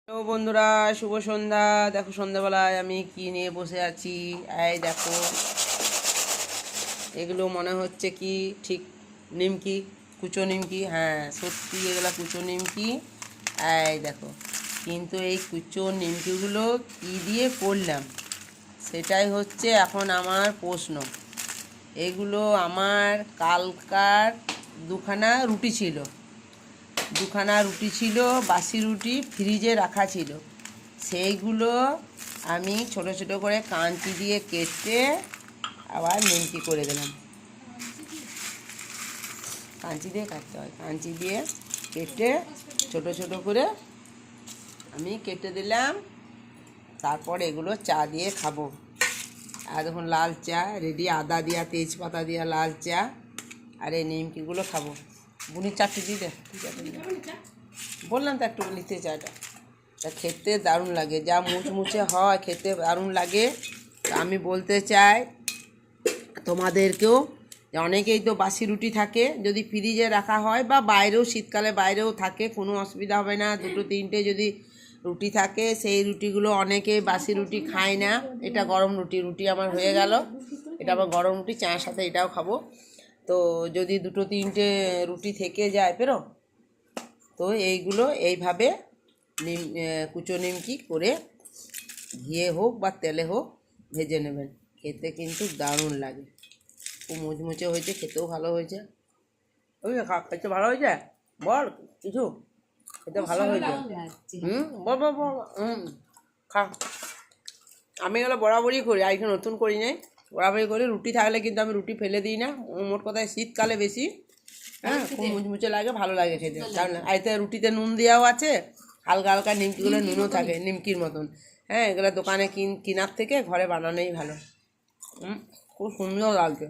Hello বন্ধুরা, শুভ সন্ধ্যা। দেখো সন্ধ্যাবেলায় আমি কি নিয়ে বসে আছি। এই দেখো, এগুলো মনে হচ্ছে কি ঠিক নিমকি, কুচো নিমকি। হ্যাঁ সত্যি এগুলো কুচো নিমকি। এই দেখো, কিন্তু এই কুচো নিমকিগুলো কি দিয়ে করলাম সেটাই হচ্ছে এখন আমার প্রশ্ন। এগুলো আমার কালকার দুখানা রুটি ছিল, বাসি রুটি ফ্রিজে রাখা ছিল। সেইগুলো আমি ছোট ছোট করে কাঁচি দিয়ে কেটে আবার নিমকি করে দিলাম। কাঁচি দিয়ে কাটতে হয়, কাঁচি দিয়ে কেটে ছোট ছোট করে আমি কেটে দিলাম। তারপর এগুলো চা দিয়ে খাবো। আর দেখুন লাল চা রেডি, আদা দিয়া তেজপাতা দিয়া লাল চা। আর এই নিমকিগুলো খাবো। বুনির চারটে দিয়ে দে, বললাম তো একটু নিতে চাটা। তা খেতে দারুণ লাগে, যা মুচমুচে হয় খেতে দারুণ লাগে। আমি বলতে চাই তোমাদেরকেও, যে অনেকেই তো বাসি রুটি থাকে, যদি ফ্রিজে রাখা হয় বা বাইরেও শীতকালে বাইরেও থাকে কোনো অসুবিধা হবে না। দুটো তিনটে যদি রুটি থাকে, সেই রুটিগুলো অনেকে বাসি রুটি খায় না। এটা গরম রুটি আমার হয়ে গেল। এটা আবার গরম রুটি, চায়ের সাথে এটাও খাবো। তো যদি দুটো তিনটে রুটি থেকে যায় পেরো, তো এইগুলো এইভাবে কুচো নিমকি করে ঘিয়ে হোক বা তেলে হোক ভেজে নেবেন। খেতে কিন্তু দারুণ লাগে, খুব মুচমুচে হয়েছে, খেতেও ভালো হয়েছে। ওই খেতে ভালো হয়েছে, বল কিছু খেতে ভালো হয়েছে। বল বল বল। খা। আমি এগুলো বরাবরই করি, আর এখানে নতুন করি নাই, বরাবরই করি। রুটি থাকলে কিন্তু আমি রুটি ফেলে দিই না। মোট কথায় শীতকালে বেশি, হ্যাঁ খুব মুচমুচে লাগে, ভালো লাগে খেতে। কারণ এতে রুটিতে নুন দেওয়াও আছে, হালকা হালকা নিমকিগুলো নুনও থাকে নিমকির মতন। হ্যাঁ এগুলো দোকানে কেনার থেকে ঘরে বানানোই ভালো। খুব সুন্দর লাগছে।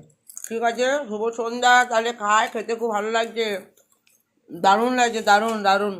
ঠিক আছে, শুভ সন্ধ্যা। তাহলে খায়, খেতে খুব ভালো লাগছে, দারুণ লাগছে, দারুণ দারুণ।